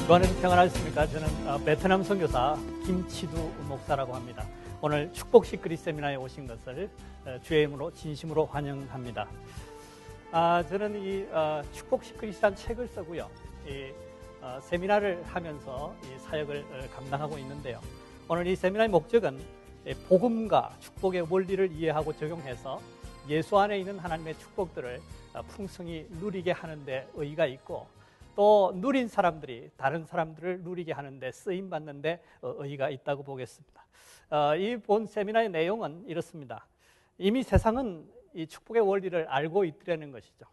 주안에서 평안하셨습니까? 저는 베트남 선교사 김치두 목사라고 합니다. 오늘 축복식 그리스 세미나에 오신 것을 주의 이름으로 진심으로 환영합니다. 저는 이 축복식 그리스라는 책을 쓰고요. 이 세미나를 하면서 이 사역을 감당하고 있는데요. 오늘 이 세미나의 목적은 복음과 축복의 원리를 이해하고 적용해서 예수 안에 있는 하나님의 축복들을 풍성히 누리게 하는 데 의의가 있고, 또 누린 사람들이 다른 사람들을 누리게 하는데 쓰임받는 데 의의가 있다고 보겠습니다. 이 본 세미나의 내용은 이렇습니다. 이미 세상은 이 축복의 원리를 알고 있다는 것이죠.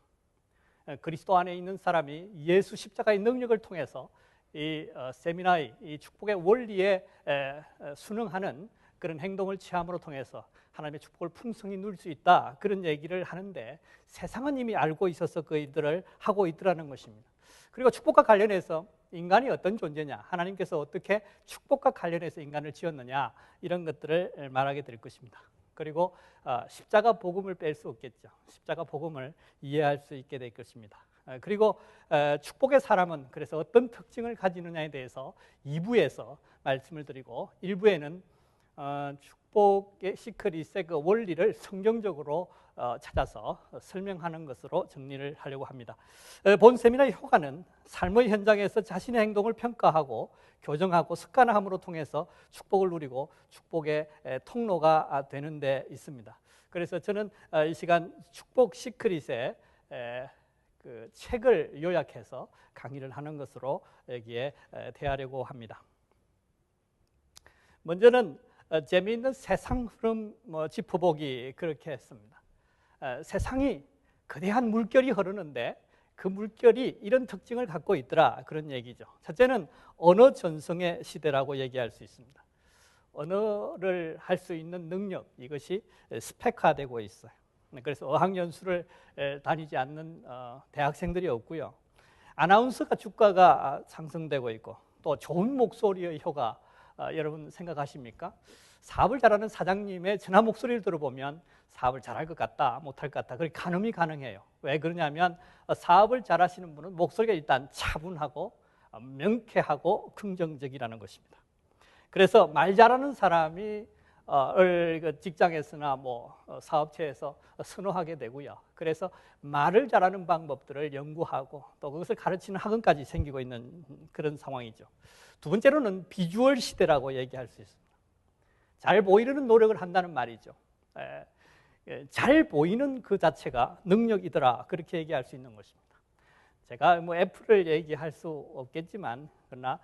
그리스도 안에 있는 사람이 예수 십자가의 능력을 통해서 이 세미나의 이 축복의 원리에 순응하는 그런 행동을 취함으로 통해서 하나님의 축복을 풍성히 누릴 수 있다, 그런 얘기를 하는데, 세상은 이미 알고 있어서 그 일들을 하고 있더라는 것입니다. 그리고 축복과 관련해서 인간이 어떤 존재냐, 하나님께서 어떻게 축복과 관련해서 인간을 지었느냐, 이런 것들을 말하게 될 것입니다. 그리고 십자가 복음을 뺄 수 없겠죠. 십자가 복음을 이해할 수 있게 될 것입니다. 그리고 축복의 사람은 그래서 어떤 특징을 가지느냐에 대해서 2부에서 말씀을 드리고, 1부에는 축복의 시크릿의 그 원리를 성경적으로 찾아서 설명하는 것으로 정리를 하려고 합니다. 본 세미나의 효과는 삶의 현장에서 자신의 행동을 평가하고 교정하고 습관화함으로 통해서 축복을 누리고 축복의 통로가 되는 데 있습니다. 그래서 저는 이 시간 축복 시크릿의 그 책을 요약해서 강의를 하는 것으로 여기에 대하려고 합니다. 먼저는 재미있는 세상 흐름 짚어보기, 그렇게 했습니다. 세상이 거대한 물결이 흐르는데 그 물결이 이런 특징을 갖고 있더라, 그런 얘기죠. 첫째는 언어 전성의 시대라고 얘기할 수 있습니다. 언어를 할 수 있는 능력, 이것이 스펙화되고 있어요. 그래서 어학연수를 다니지 않는 대학생들이 없고요. 아나운서가 주가가 상승되고 있고, 또 좋은 목소리의 효과, 여러분 생각하십니까? 사업을 잘하는 사장님의 전화 목소리를 들어보면 사업을 잘할 것 같다, 못할 것 같다, 그렇게 가늠이 가능해요. 왜 그러냐면 사업을 잘하시는 분은 목소리가 일단 차분하고 명쾌하고 긍정적이라는 것입니다. 그래서 말 잘하는 사람이 직장에서나 사업체에서 선호하게 되고요. 그래서 말을 잘하는 방법들을 연구하고 또 그것을 가르치는 학원까지 생기고 있는 그런 상황이죠. 두 번째로는 비주얼 시대라고 얘기할 수 있습니다. 잘 보이려는 노력을 한다는 말이죠. 잘 보이는 그 자체가 능력이더라, 그렇게 얘기할 수 있는 것입니다. 제가 애플을 얘기할 수 없겠지만, 그러나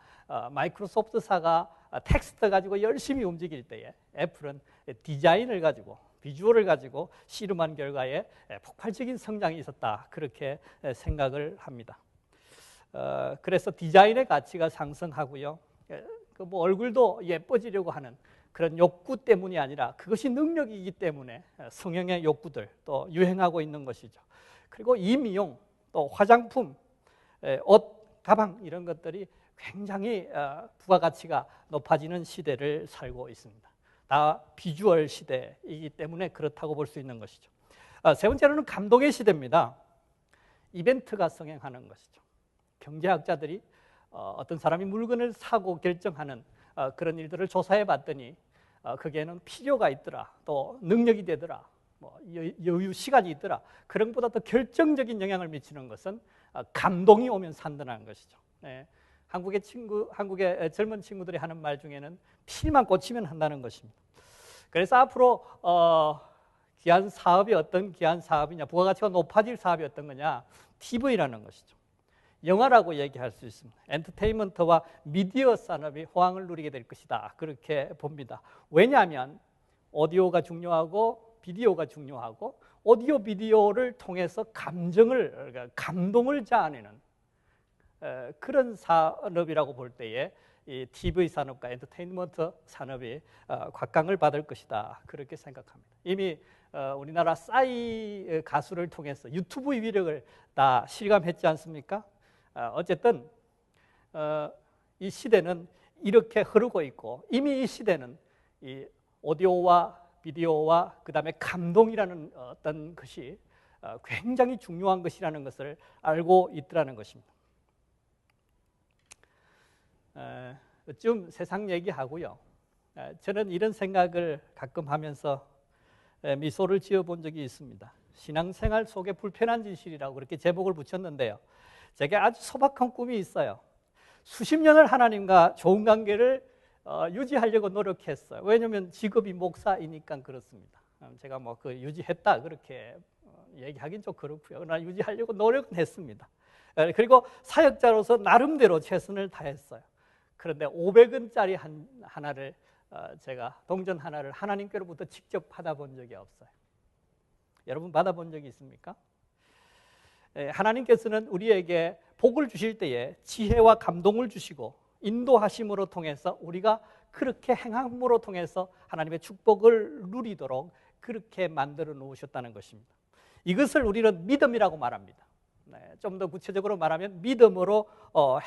마이크로소프트사가 텍스트 가지고 열심히 움직일 때에 애플은 디자인을 가지고 비주얼을 가지고 씨름한 결과에 폭발적인 성장이 있었다, 그렇게 생각을 합니다. 그래서 디자인의 가치가 상승하고요. 얼굴도 예뻐지려고 하는 그런 욕구 때문이 아니라 그것이 능력이기 때문에 성형의 욕구들 또 유행하고 있는 것이죠. 그리고 이미용, 또 화장품, 옷, 가방, 이런 것들이 굉장히 부가가치가 높아지는 시대를 살고 있습니다. 다 비주얼 시대이기 때문에 그렇다고 볼 수 있는 것이죠. 세 번째로는 감동의 시대입니다. 이벤트가 성행하는 것이죠. 경제학자들이 어떤 사람이 물건을 사고 결정하는 그런 일들을 조사해 봤더니 거기에는 필요가 있더라, 또 능력이 되더라, 여유 시간이 있더라. 그런 것보다 더 결정적인 영향을 미치는 것은 감동이 오면 산다는 것이죠. 한국의 젊은 친구들이 하는 말 중에는 필만 꽂히면 한다는 것입니다. 그래서 앞으로 귀한 사업이 어떤 귀한 사업이냐, 부가가치가 높아질 사업이 어떤 거냐, TV라는 것이죠. 영화라고 얘기할 수 있습니다. 엔터테인먼트와 미디어 산업이 호황을 누리게 될 것이다, 그렇게 봅니다. 왜냐하면 오디오가 중요하고 비디오가 중요하고, 오디오 비디오를 통해서 감동을 자아내는 그런 산업이라고 볼 때에 이 TV 산업과 엔터테인먼트 산업이 곽강을 받을 것이다, 그렇게 생각합니다. 이미 우리나라 싸이 가수를 통해서 유튜브 위력을 다 실감했지 않습니까? 어쨌든 이 시대는 이렇게 흐르고 있고, 이미 이 시대는 이 오디오와 비디오와 그 다음에 감동이라는 어떤 것이 굉장히 중요한 것이라는 것을 알고 있더라는 것입니다. 좀 세상 얘기하고요. 저는 이런 생각을 가끔 하면서 미소를 지어본 적이 있습니다. 신앙생활 속에 불편한 진실이라고 그렇게 제목을 붙였는데요. 제게 아주 소박한 꿈이 있어요. 수십 년을 하나님과 좋은 관계를 유지하려고 노력했어요. 왜냐하면 직업이 목사이니까 그렇습니다. 제가 뭐 그 유지했다 그렇게 얘기하긴 좀 그렇고요. 그러나 유지하려고 노력은 했습니다. 그리고 사역자로서 나름대로 최선을 다했어요. 그런데 500원짜리 하나를 제가 동전 하나를 하나님께로부터 직접 받아본 적이 없어요. 여러분 받아본 적이 있습니까? 하나님께서는 우리에게 복을 주실 때에 지혜와 감동을 주시고 인도하심으로 통해서 우리가 그렇게 행함으로 통해서 하나님의 축복을 누리도록 그렇게 만들어 놓으셨다는 것입니다. 이것을 우리는 믿음이라고 말합니다. 좀 더 구체적으로 말하면 믿음으로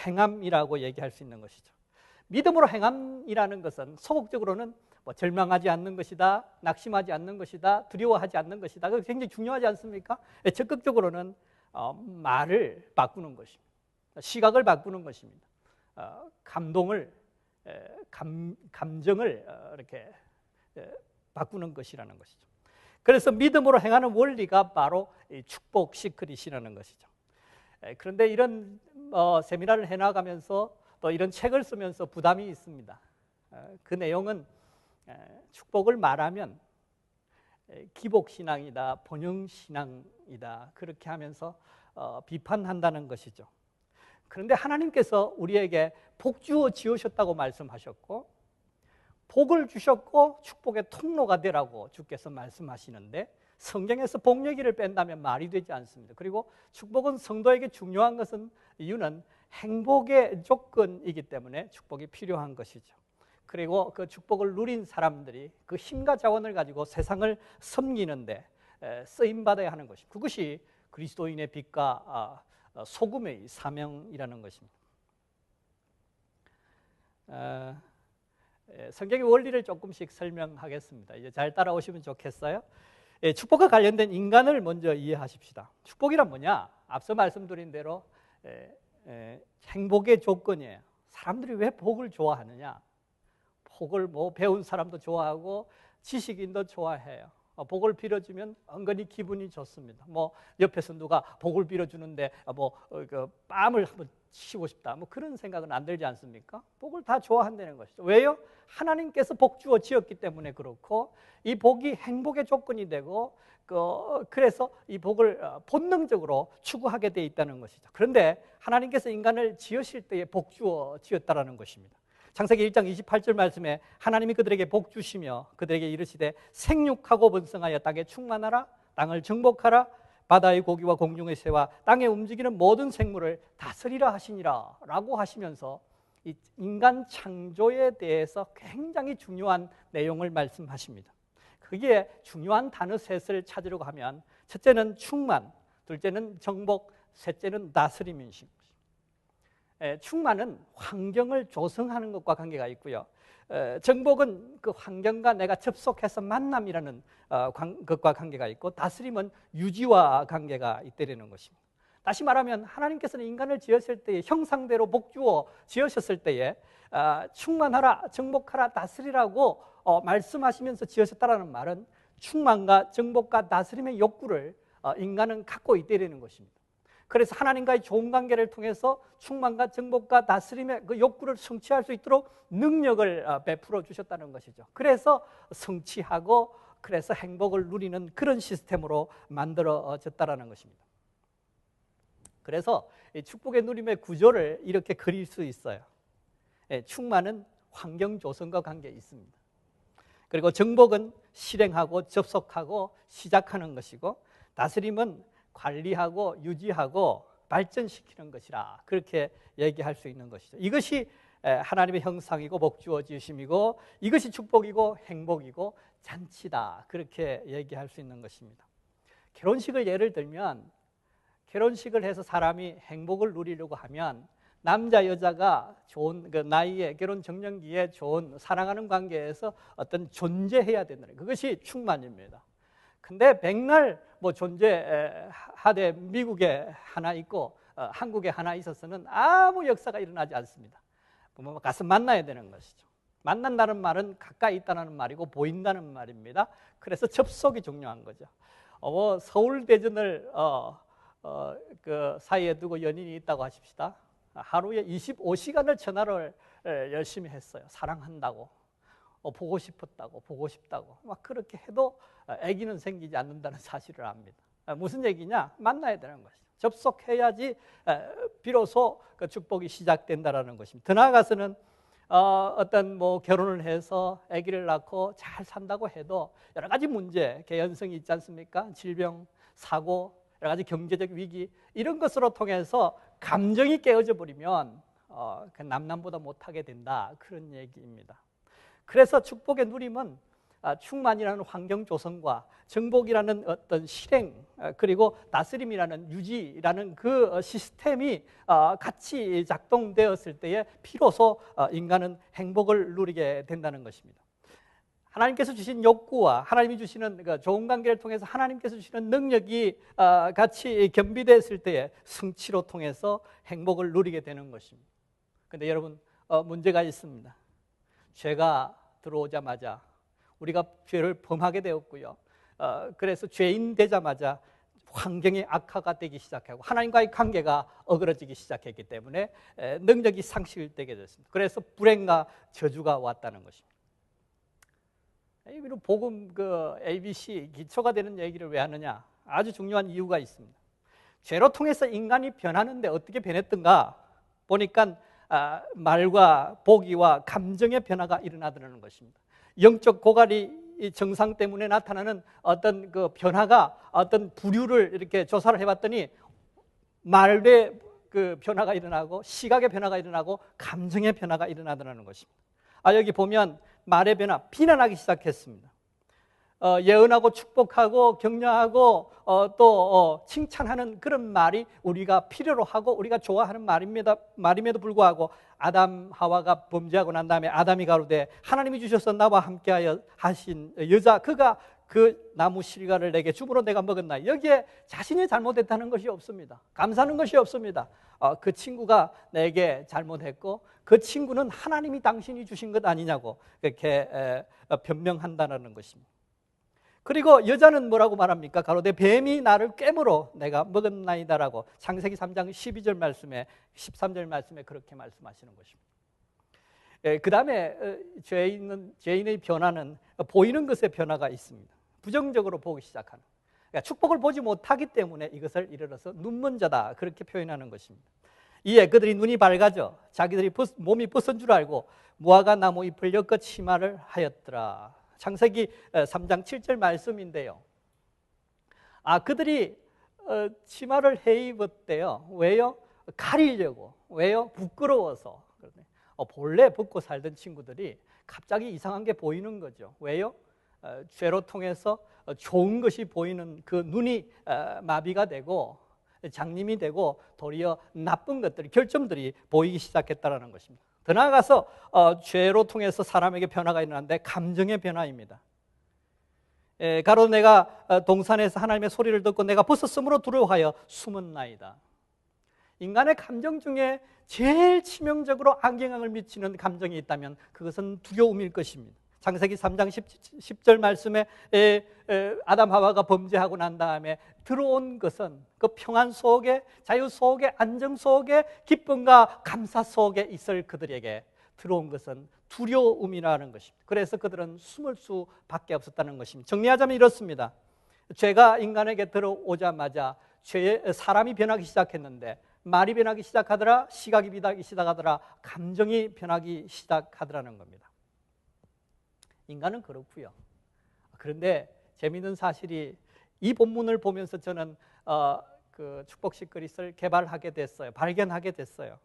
행함이라고 얘기할 수 있는 것이죠. 믿음으로 행함이라는 것은 소극적으로는 절망하지 않는 것이다, 낙심하지 않는 것이다, 두려워하지 않는 것이다. 그게 굉장히 중요하지 않습니까? 적극적으로는 말을 바꾸는 것입니다. 시각을 바꾸는 것입니다. 감정을 이렇게 바꾸는 것이라는 것이죠. 그래서 믿음으로 행하는 원리가 바로 축복 시크릿이라는 것이죠. 그런데 이런 세미나를 해나가면서 또 이런 책을 쓰면서 부담이 있습니다. 그 내용은 축복을 말하면 기복신앙이다, 번영신앙이다 그렇게 하면서 비판한다는 것이죠. 그런데 하나님께서 우리에게 복 주어 지으셨다고 말씀하셨고 복을 주셨고 축복의 통로가 되라고 주께서 말씀하시는데 성경에서 복 얘기를 뺀다면 말이 되지 않습니다. 그리고 축복은 성도에게 중요한 것은 이유는 행복의 조건이기 때문에 축복이 필요한 것이죠. 그리고 그 축복을 누린 사람들이 그 힘과 자원을 가지고 세상을 섬기는데 쓰임받아야 하는 것입니다. 그것이 그리스도인의 빛과 소금의 사명이라는 것입니다. 성경의 원리를 조금씩 설명하겠습니다. 이제 잘 따라오시면 좋겠어요. 축복과 관련된 인간을 먼저 이해하십시다. 축복이란 뭐냐? 앞서 말씀드린 대로 행복의 조건이에요. 사람들이 왜 복을 좋아하느냐? 복을 배운 사람도 좋아하고 지식인도 좋아해요. 복을 빌어주면 은근히 기분이 좋습니다. 옆에서 누가 복을 빌어주는데 뺨을 한번 치고 싶다. 그런 생각은 안 들지 않습니까? 복을 다 좋아한다는 것이죠. 왜요? 하나님께서 복 주어 지었기 때문에 그렇고 이 복이 행복의 조건이 되고 그래서 이 복을 본능적으로 추구하게 돼 있다는 것이죠. 그런데 하나님께서 인간을 지으실 때에 복 주어 지었다라는 것입니다. 창세기 1장 28절 말씀에 하나님이 그들에게 복 주시며 그들에게 이르시되 생육하고 번성하여 땅에 충만하라, 땅을 정복하라, 바다의 고기와 공중의 새와 땅에 움직이는 모든 생물을 다스리라 하시니라 라고 하시면서 이 인간 창조에 대해서 굉장히 중요한 내용을 말씀하십니다. 거기에 중요한 단어 셋을 찾으려고 하면 첫째는 충만, 둘째는 정복, 셋째는 다스림인 것입니다. 충만은 환경을 조성하는 것과 관계가 있고요. 정복은 그 환경과 내가 접속해서 만남이라는 것과 관계가 있고 다스림은 유지와 관계가 있다는 것입니다. 다시 말하면 하나님께서는 인간을 지으실 때에 형상대로 복주어 지으셨을 때에 충만하라, 정복하라, 다스리라고 말씀하시면서 지으셨다는 말은 충만과 정복과 다스림의 욕구를 인간은 갖고 있다는 것입니다. 그래서 하나님과의 좋은 관계를 통해서 충만과 정복과 다스림의 그 욕구를 성취할 수 있도록 능력을 베풀어 주셨다는 것이죠. 그래서 성취하고 그래서 행복을 누리는 그런 시스템으로 만들어졌다는 것입니다. 그래서 축복의 누림의 구조를 이렇게 그릴 수 있어요. 충만은 환경 조성과 관계에 있습니다. 그리고 정복은 실행하고 접속하고 시작하는 것이고 다스림은 관리하고 유지하고 발전시키는 것이라 그렇게 얘기할 수 있는 것이죠. 이것이 하나님의 형상이고 복 주어 지으심이고 이것이 축복이고 행복이고 잔치다 그렇게 얘기할 수 있는 것입니다. 결혼식을 예를 들면 결혼식을 해서 사람이 행복을 누리려고 하면 남자 여자가 좋은 그 나이에 결혼 적령기에 좋은 사랑하는 관계에서 어떤 존재해야 된다는 그것이 충만입니다. 근데 백날 존재하되 미국에 하나 있고 한국에 하나 있어서는 아무 역사가 일어나지 않습니다. 부모 가서 만나야 되는 것이죠. 만난다는 말은 가까이 있다는 말이고 보인다는 말입니다. 그래서 접속이 중요한 거죠. 서울 대전을 그 사이에 두고 연인이 있다고 하십시다. 하루에 25시간을 전화를 열심히 했어요. 사랑한다고, 보고 싶었다고, 보고 싶다고. 막 그렇게 해도 아기는 생기지 않는다는 사실을 압니다. 무슨 얘기냐? 만나야 되는 것이죠. 접속해야지 비로소 그 축복이 시작된다라는 것입니다. 더 나아가서는 어떤 뭐 결혼을 해서 아기를 낳고 잘 산다고 해도 여러 가지 문제, 개연성이 있지 않습니까? 질병, 사고, 여러 가지 경제적 위기 이런 것으로 통해서 감정이 깨어져 버리면 그 남남보다 못하게 된다 그런 얘기입니다. 그래서 축복의 누림은 충만이라는 환경 조성과 정복이라는 어떤 실행 그리고 다스림이라는 유지라는 그 시스템이 같이 작동되었을 때에 비로소 인간은 행복을 누리게 된다는 것입니다. 하나님께서 주신 욕구와 하나님이 주시는 그 좋은 관계를 통해서 하나님께서 주시는 능력이 같이 겸비됐을 때에 성취로 통해서 행복을 누리게 되는 것입니다. 그런데 여러분 문제가 있습니다. 죄가 들어오자마자 우리가 죄를 범하게 되었고요. 그래서 죄인 되자마자 환경이 악화가 되기 시작하고 하나님과의 관계가 어그러지기 시작했기 때문에 능력이 상실되게 됐습니다. 그래서 불행과 저주가 왔다는 것입니다. 이런 복음 그 ABC 기초가 되는 얘기를 왜 하느냐? 아주 중요한 이유가 있습니다. 죄로 통해서 인간이 변하는데 어떻게 변했던가 보니까 말과 보기와 감정의 변화가 일어나더라는 것입니다. 영적 고갈이 정상 때문에 나타나는 어떤 그 변화가 어떤 부류를 이렇게 조사를 해봤더니 말의 그 변화가 일어나고 시각의 변화가 일어나고 감정의 변화가 일어나더라는 것입니다. 여기 보면 말의 변화, 비난하기 시작했습니다. 예언하고 축복하고 격려하고 또 칭찬하는 그런 말이 우리가 필요로 하고 우리가 좋아하는 말임에도 불구하고 아담 하와가 범죄하고 난 다음에 아담이 가로되 하나님이 주셔서 나와 함께하여 하신 여자 그가 그 나무 실과를 내게 주므로 내가 먹었나. 여기에 자신이 잘못했다는 것이 없습니다. 감사하는 것이 없습니다. 그 친구가 내게 잘못했고 그 친구는 하나님이 당신이 주신 것 아니냐고 그렇게 변명한다는 것입니다. 그리고 여자는 뭐라고 말합니까? 가로되 뱀이 나를 꿰물어 내가 먹었나이다라고 창세기 3장 12절 말씀에 13절 말씀에 그렇게 말씀하시는 것입니다. 그 다음에 죄인의 변화는 보이는 것의 변화가 있습니다. 부정적으로 보기 시작하는. 그러니까 축복을 보지 못하기 때문에 이것을 이르러서 눈먼 자다 그렇게 표현하는 것입니다. 이에 그들이 눈이 밝아져 자기들이 몸이 벗은 줄 알고 무화과 나무 잎을 엮어 치마를 하였더라. 창세기 3장 7절 말씀인데요. 그들이 치마를 해 입었대요. 왜요? 가리려고. 왜요? 부끄러워서. 본래 벗고 살던 친구들이 갑자기 이상한 게 보이는 거죠. 왜요? 죄로 통해서 좋은 것이 보이는 그 눈이 마비가 되고 장님이 되고 도리어 나쁜 것들이 결점들이 보이기 시작했다는 것입니다. 더 나아가서 죄로 통해서 사람에게 변화가 일어나는데 감정의 변화입니다. 가로 내가 동산에서 하나님의 소리를 듣고 내가 벗었으므로 두려워하여 숨었나이다. 인간의 감정 중에 제일 치명적으로 악영향을 미치는 감정이 있다면 그것은 두려움일 것입니다. 창세기 3장 10절 말씀에 아담 하와가 범죄하고 난 다음에 들어온 것은 그 평안 속에 자유 속에 안정 속에 기쁨과 감사 속에 있을 그들에게 들어온 것은 두려움이라는 것입니다. 그래서 그들은 숨을 수밖에 없었다는 것입니다. 정리하자면 이렇습니다. 죄가 인간에게 들어오자마자 사람이 변하기 시작했는데 말이 변하기 시작하더라, 시각이 변하기 시작하더라, 감정이 변하기 시작하더라는 겁니다. 인간은 그렇고요. 그런데 재미있는 사실이 이 본문을 보면서 저는 그 축복식 그릇을 개발하게 됐어요. 발견하게 됐어요.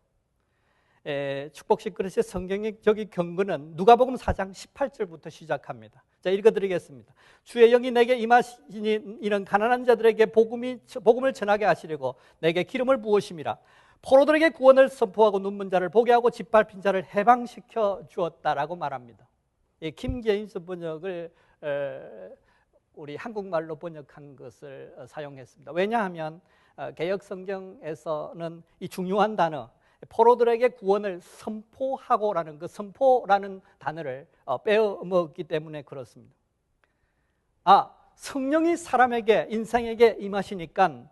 축복식 그릇의 성경적 경근은 누가복음 4장 18절부터 시작합니다. 자, 읽어드리겠습니다. 주의 영이 내게 임하시니 이런 가난한 자들에게 복음을 전하게 하시려고 내게 기름을 부으심이라. 포로들에게 구원을 선포하고 눈먼 자를 보게 하고 짓밟힌 자를 해방시켜 주었다라고 말합니다. 김제임스 번역을 우리 한국말로 번역한 것을 사용했습니다. 왜냐하면 개역 성경에서는 이 중요한 단어 포로들에게 구원을 선포하고라는 그 선포라는 단어를 빼먹기 때문에 그렇습니다. 성령이 사람에게 인생에게 임하시니까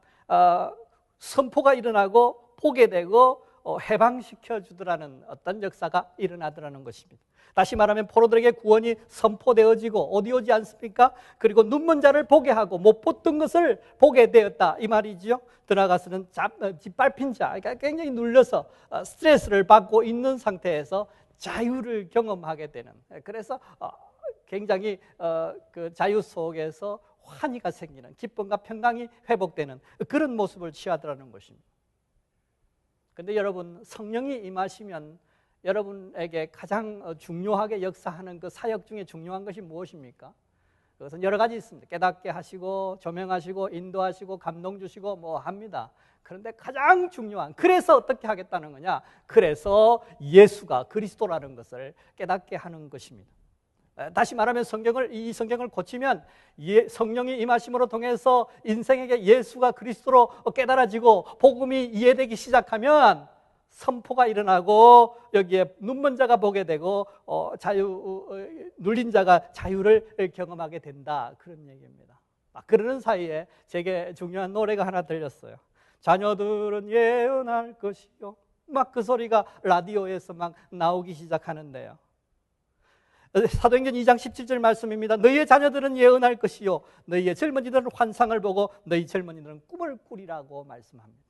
선포가 일어나고 보게 되고 해방시켜 주더라는 어떤 역사가 일어나더라는 것입니다. 다시 말하면 포로들에게 구원이 선포되어지고 어디 오지 않습니까? 그리고 눈먼 자를 보게 하고 못 봤던 것을 보게 되었다 이 말이지요. 들어가서는 짓밟힌 자, 그러니까 굉장히 눌려서 스트레스를 받고 있는 상태에서 자유를 경험하게 되는, 그래서 굉장히 그 자유 속에서 환희가 생기는, 기쁨과 평강이 회복되는 그런 모습을 취하더라는 것입니다. 그런데 여러분, 성령이 임하시면 여러분에게 가장 중요하게 역사하는 그 사역 중에 중요한 것이 무엇입니까? 그것은 여러 가지 있습니다. 깨닫게 하시고 조명하시고 인도하시고 감동 주시고 뭐 합니다. 그런데 가장 중요한, 그래서 어떻게 하겠다는 거냐? 그래서 예수가 그리스도라는 것을 깨닫게 하는 것입니다. 다시 말하면 이 성경을 고치면 성령이 임하심으로 통해서 인생에게 예수가 그리스도로 깨달아지고 복음이 이해되기 시작하면 선포가 일어나고 여기에 눈먼 자가 보게 되고 눌린 자가 자유를 경험하게 된다, 그런 얘기입니다. 그러는 사이에 제게 중요한 노래가 하나 들렸어요. 자녀들은 예언할 것이요, 막 그 소리가 라디오에서 막 나오기 시작하는데요. 사도행전 2장 17절 말씀입니다. 너희의 자녀들은 예언할 것이요, 너희의 젊은이들은 환상을 보고 너희 젊은이들은 꿈을 꾸리라고 말씀합니다.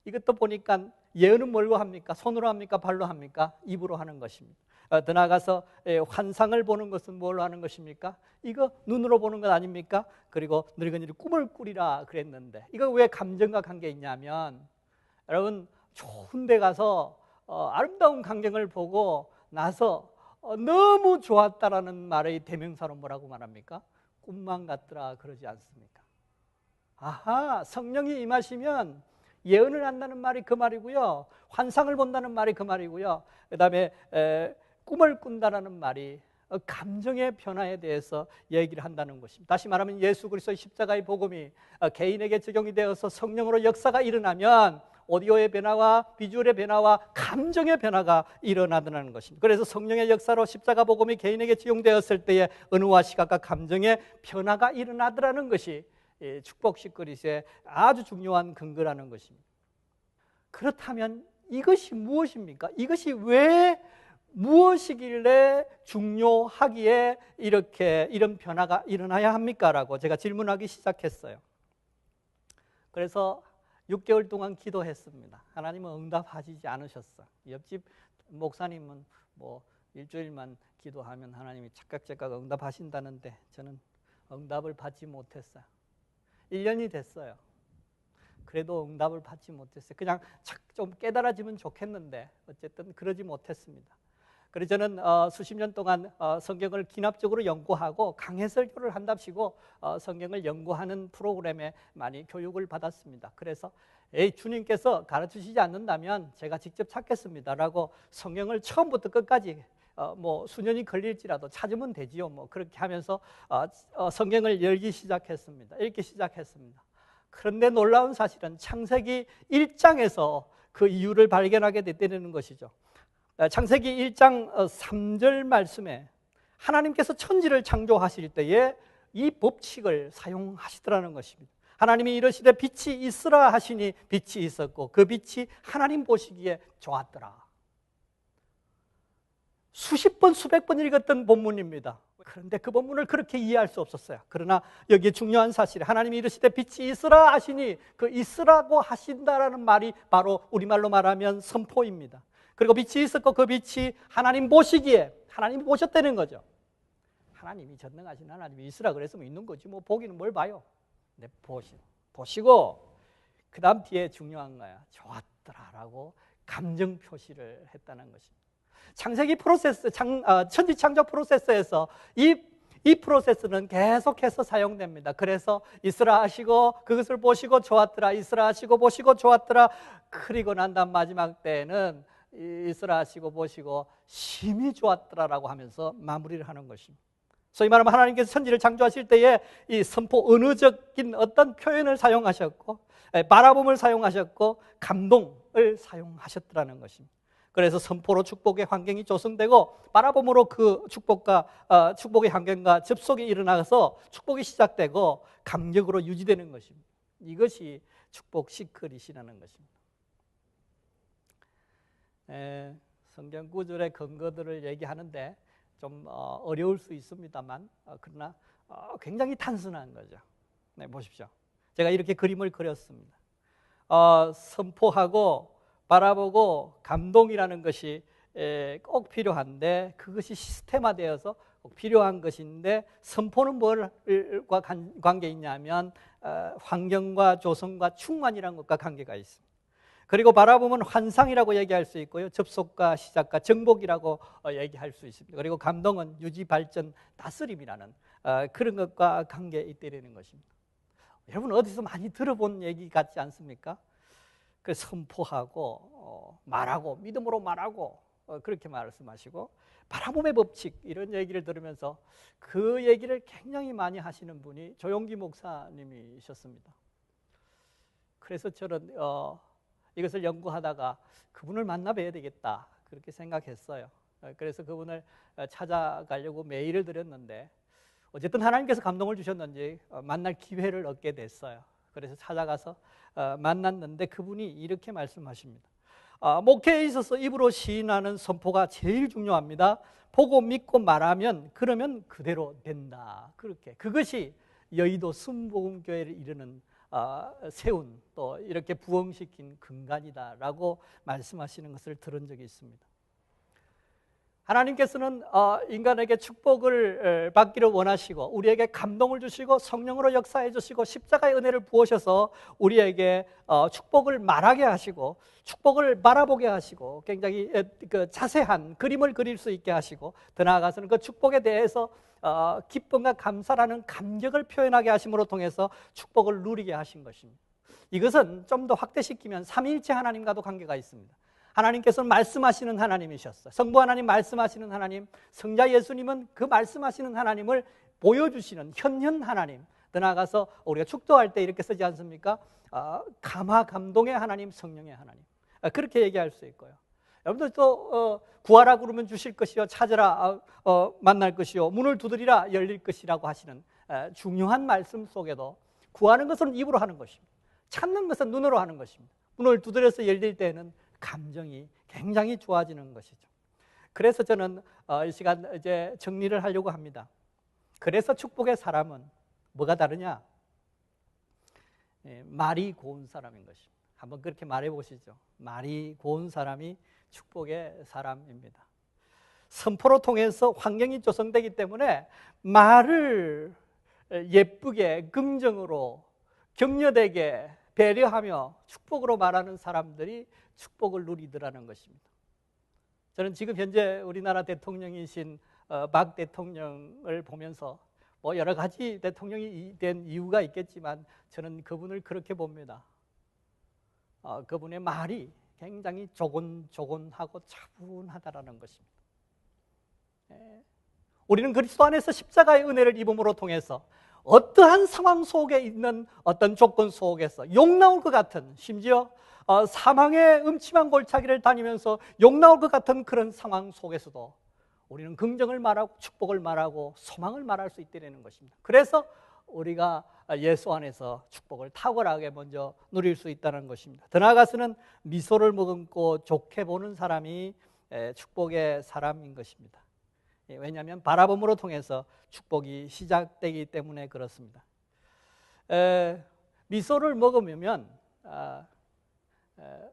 이것도 보니까 예언은 뭘로 합니까? 손으로 합니까? 발로 합니까? 입으로 하는 것입니다. 더 나아가서 환상을 보는 것은 뭘로 하는 것입니까? 이거 눈으로 보는 것 아닙니까? 그리고 늙은이들이 꿈을 꾸리라 그랬는데, 이거 왜 감정과 관계 있냐면, 여러분 좋은 데 가서 아름다운 광경을 보고 나서 너무 좋았다라는 말의 대명사로 뭐라고 말합니까? 꿈만 같더라 그러지 않습니까? 성령이 임하시면 예언을 한다는 말이 그 말이고요, 환상을 본다는 말이 그 말이고요, 그 다음에 꿈을 꾼다는 말이 감정의 변화에 대해서 얘기를 한다는 것입니다. 다시 말하면 예수 그리스도의 십자가의 복음이 개인에게 적용이 되어서 성령으로 역사가 일어나면 오디오의 변화와 비주얼의 변화와 감정의 변화가 일어나더라는 것입니다. 그래서 성령의 역사로 십자가 복음이 개인에게 적용되었을 때에 언어와 시각과 감정의 변화가 일어나더라는 것이 축복식 그리스도의 아주 중요한 근거라는 것입니다. 그렇다면 이것이 무엇입니까? 이것이 왜 무엇이길래 중요하기에 이런 변화가 일어나야 합니까? 라고 제가 질문하기 시작했어요. 그래서 6개월 동안 기도했습니다. 하나님은 응답하시지 않으셨어. 옆집 목사님은 뭐 일주일만 기도하면 하나님이 착각착각 응답하신다는데 저는 응답을 받지 못했어요. 1년이 됐어요. 그래도 응답을 받지 못했어요. 그냥 좀 깨달아지면 좋겠는데 어쨌든 그러지 못했습니다. 그래서 저는 수십 년 동안 성경을 기납적으로 연구하고 강해설교를 한답시고 성경을 연구하는 프로그램에 많이 교육을 받았습니다. 그래서 주님께서 가르치시지 않는다면 제가 직접 찾겠습니다라고 성경을 처음부터 끝까지 뭐 수년이 걸릴지라도 찾으면 되지요. 뭐 그렇게 하면서 성경을 읽기 시작했습니다. 그런데 놀라운 사실은 창세기 1장에서 그 이유를 발견하게 됐다는 것이죠. 창세기 1장 3절 말씀에 하나님께서 천지를 창조하실 때에 이 법칙을 사용하시더라는 것입니다. 하나님이 이르시되 빛이 있으라 하시니 빛이 있었고 그 빛이 하나님 보시기에 좋았더라. 수십 번 수백 번 읽었던 본문입니다. 그런데 그 본문을 그렇게 이해할 수 없었어요. 그러나 여기에 중요한 사실이 하나님이 이르시되 빛이 있으라 하시니 그 있으라고 하신다라는 말이 바로 우리말로 말하면 선포입니다. 그리고 빛이 있었고 그 빛이 하나님 보시기에, 하나님이 보셨다는 거죠. 하나님이 전능하신 하나님이 있으라 그랬으면 있는 거지 뭐 보기는 뭘 봐요. 근데 보시고 그 다음 뒤에 중요한 거야. 좋았더라라고 감정 표시를 했다는 것입니다. 창세기 프로세스, 천지 창조 프로세스에서 이 프로세스는 계속해서 사용됩니다. 그래서 있으라 하시고 그것을 보시고 좋았더라, 있으라 하시고 보시고 좋았더라. 그리고 난 다음 마지막 때에는 있으라 하시고 보시고 심히 좋았더라라고 하면서 마무리를 하는 것입니다. 소위 말하면 하나님께서 천지를 창조하실 때에 이 선포 언어적인 어떤 표현을 사용하셨고 바라봄을 사용하셨고 감동을 감정을 사용하셨더라는 것입니다. 그래서 선포로 축복의 환경이 조성되고 바라봄으로 그 축복의 환경과 접속이 일어나서 축복이 시작되고 감격으로 유지되는 것입니다. 이것이 축복 시크릿이라는 것입니다. 성경 구절의 근거들을 얘기하는데 좀 어려울 수 있습니다만 그러나 굉장히 단순한 거죠. 네, 보십시오. 제가 이렇게 그림을 그렸습니다. 선포하고 바라보고 감동이라는 것이 꼭 필요한데 그것이 시스템화되어서 꼭 필요한 것인데 선포는 뭘과 관계 있냐면 환경과 조성과 충만이라는 것과 관계가 있습니다. 그리고 바라보면 환상이라고 얘기할 수 있고요. 접속과 시작과 정복이라고 얘기할 수 있습니다. 그리고 감동은 유지, 발전, 다스림이라는 그런 것과 관계에 있다는 것입니다. 여러분 어디서 많이 들어본 얘기 같지 않습니까? 그 선포하고 말하고 믿음으로 말하고 그렇게 말씀하시고 바라봄의 법칙 이런 얘기를 들으면서 그 얘기를 굉장히 많이 하시는 분이 조용기 목사님이셨습니다. 그래서 저는 이것을 연구하다가 그분을 만나봐야 되겠다 그렇게 생각했어요. 그래서 그분을 찾아가려고 메일을 드렸는데 어쨌든 하나님께서 감동을 주셨는지 만날 기회를 얻게 됐어요. 그래서 찾아가서 만났는데 그분이 이렇게 말씀하십니다. 목회에 있어서 입으로 시인하는 선포가 제일 중요합니다. 보고 믿고 말하면 그러면 그대로 된다. 그렇게 그것이 여의도 순복음교회를 이루는 세운 또 이렇게 부흥시킨 근간이다라고 말씀하시는 것을 들은 적이 있습니다. 하나님께서는 인간에게 축복을 받기를 원하시고 우리에게 감동을 주시고 성령으로 역사해 주시고 십자가의 은혜를 부으셔서 우리에게 축복을 말하게 하시고 축복을 바라보게 하시고 굉장히 그 자세한 그림을 그릴 수 있게 하시고 더 나아가서는 그 축복에 대해서 기쁨과 감사라는 감격을 표현하게 하심으로 통해서 축복을 누리게 하신 것입니다. 이것은 좀 더 확대시키면 삼위일체 하나님과도 관계가 있습니다. 하나님께서는 말씀하시는 하나님이셨어요. 성부 하나님 말씀하시는 하나님, 성자 예수님은 그 말씀하시는 하나님을 보여주시는 현현 하나님. 더 나아가서 우리가 축도할 때 이렇게 쓰지 않습니까? 감화 감동의 하나님, 성령의 하나님. 그렇게 얘기할 수 있고요. 여러분들 또 구하라 그러면 주실 것이요, 찾으라 만날 것이요, 문을 두드리라 열릴 것이라고 하시는 중요한 말씀 속에도 구하는 것은 입으로 하는 것입니다. 찾는 것은 눈으로 하는 것입니다. 문을 두드려서 열릴 때는 감정이 굉장히 좋아지는 것이죠. 그래서 저는 이 시간 이제 정리를 하려고 합니다. 그래서 축복의 사람은 뭐가 다르냐? 말이 고운 사람인 것입니다. 한번 그렇게 말해 보시죠. 말이 고운 사람이 축복의 사람입니다. 선포로 통해서 환경이 조성되기 때문에 말을 예쁘게 긍정으로 격려되게 배려하며 축복으로 말하는 사람들이 축복을 누리더라는 것입니다. 저는 지금 현재 우리나라 대통령이신 박 대통령을 보면서 뭐 여러 가지 대통령이 된 이유가 있겠지만 저는 그분을 그렇게 봅니다. 그분의 말이 굉장히 조곤조곤하고 차분하다라는 것입니다. 우리는 그리스도 안에서 십자가의 은혜를 입음으로 통해서 어떠한 상황 속에 있는 어떤 조건 속에서 욕 나올 것 같은, 심지어 사망의 음침한 골짜기를 다니면서 욕 나올 것 같은 그런 상황 속에서도 우리는 긍정을 말하고 축복을 말하고 소망을 말할 수 있다는 것입니다. 그래서 우리가 예수 안에서 축복을 탁월하게 먼저 누릴 수 있다는 것입니다. 더 나아가서는 미소를 머금고 좋게 보는 사람이 축복의 사람인 것입니다. 왜냐하면 바라봄으로 통해서 축복이 시작되기 때문에 그렇습니다. 미소를 머금으면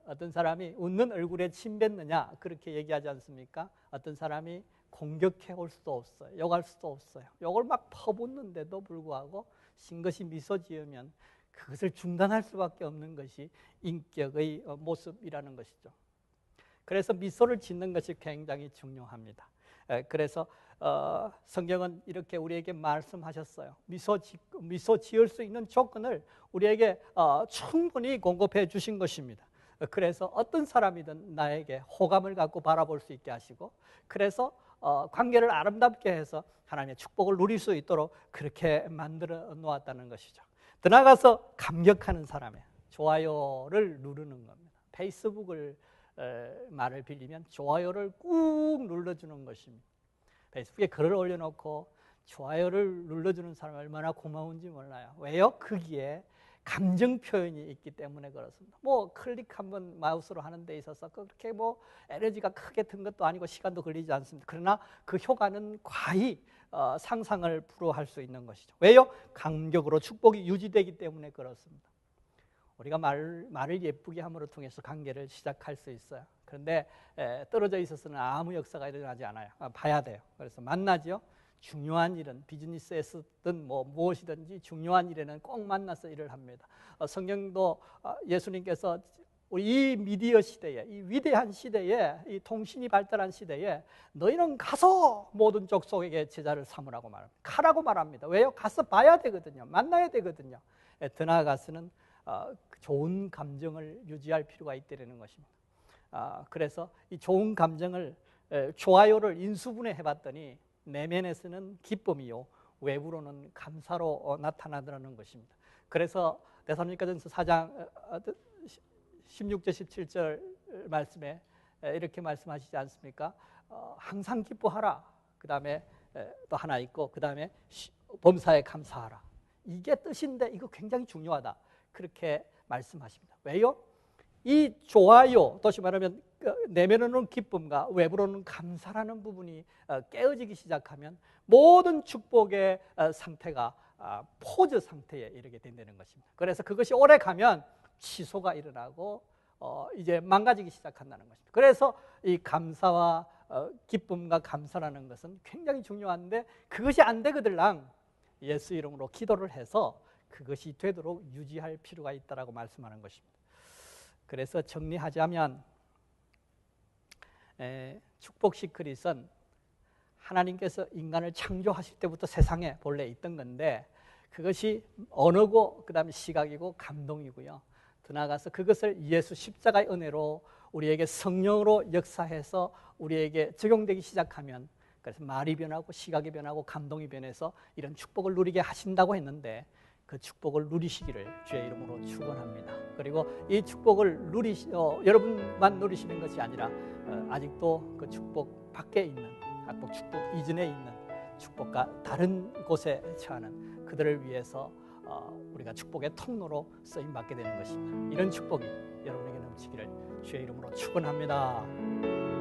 어떤 사람이 웃는 얼굴에 침 뱉느냐 그렇게 얘기하지 않습니까? 어떤 사람이 공격해 올 수도 없어요. 욕할 수도 없어요. 욕을 막 퍼붓는데도 불구하고 싱긋이 미소 지으면 그것을 중단할 수밖에 없는 것이 인격의 모습이라는 것이죠. 그래서 미소를 짓는 것이 굉장히 중요합니다. 그래서 성경은 이렇게 우리에게 말씀하셨어요. 미소 지을 수 있는 조건을 우리에게 충분히 공급해 주신 것입니다. 그래서 어떤 사람이든 나에게 호감을 갖고 바라볼 수 있게 하시고 그래서 관계를 아름답게 해서 하나님의 축복을 누릴 수 있도록 그렇게 만들어 놓았다는 것이죠. 더 나아가서 감격하는 사람의 좋아요를 누르는 겁니다. 페이스북을 말을 빌리면 좋아요를 꾹 눌러주는 것입니다. 페이스북에 글을 올려놓고 좋아요를 눌러주는 사람이 얼마나 고마운지 몰라요. 왜요? 거기에 감정 표현이 있기 때문에 그렇습니다. 뭐 클릭 한번 마우스로 하는 데 있어서 그렇게 뭐 에너지가 크게 든 것도 아니고 시간도 걸리지 않습니다. 그러나 그 효과는 과히 상상을 불허할 수 있는 것이죠. 왜요? 간격으로 축복이 유지되기 때문에 그렇습니다. 우리가 말을 예쁘게 함으로 통해서 관계를 시작할 수 있어요. 그런데 떨어져 있어서는 아무 역사가 일어나지 않아요. 봐야 돼요. 그래서 만나죠. 중요한 일은 비즈니스에서든 뭐 무엇이든지 중요한 일에는 꼭 만나서 일을 합니다. 성경도 예수님께서 우리 이 미디어 시대에, 이 위대한 시대에, 이 통신이 발달한 시대에 너희는 가서 모든 족속에게 제자를 삼으라고 말합니다. 가라고 말합니다. 왜요? 가서 봐야 되거든요. 만나야 되거든요. 더 나아가서는 좋은 감정을 유지할 필요가 있다는 것입니다. 그래서 이 좋은 감정을 좋아요를 인수분해 해봤더니 내면에서는 기쁨이요 외부로는 감사로 나타나더라는 것입니다. 그래서 데살로니가전서 4장 16절 17절 말씀에 이렇게 말씀하시지 않습니까? 항상 기뻐하라. 그 다음에 또 하나 있고 그 다음에 범사에 감사하라. 이게 뜻인데 이거 굉장히 중요하다. 그렇게 말씀하십니다. 왜요? 이 좋아요, 다시 말하면 내면으로는 기쁨과 외부로는 감사라는 부분이 깨어지기 시작하면 모든 축복의 상태가 포즈 상태에 이르게 된다는 것입니다. 그래서 그것이 오래 가면 취소가 일어나고 이제 망가지기 시작한다는 것입니다. 그래서 이 감사와 기쁨과 감사라는 것은 굉장히 중요한데 그것이 안 되거들랑 예수 이름으로 기도를 해서 그것이 되도록 유지할 필요가 있다라고 말씀하는 것입니다. 그래서 정리하자면 축복 시크릿은 하나님께서 인간을 창조하실 때부터 세상에 본래 있던 건데 그것이 언어고 그 다음에 시각이고 감동이고요. 더 나아가서 그것을 예수 십자가의 은혜로 우리에게 성령으로 역사해서 우리에게 적용되기 시작하면 그래서 말이 변하고 시각이 변하고 감동이 변해서 이런 축복을 누리게 하신다고 했는데 그 축복을 누리시기를 주의 이름으로 축원합니다. 그리고 이 축복을 여러분만 누리시는 것이 아니라 아직도 그 축복 밖에 있는 축복 이전에 있는 축복과 다른 곳에 처하는 그들을 위해서 우리가 축복의 통로로 쓰임받게 되는 것입니다. 이런 축복이 여러분에게 넘치기를 주의 이름으로 축원합니다.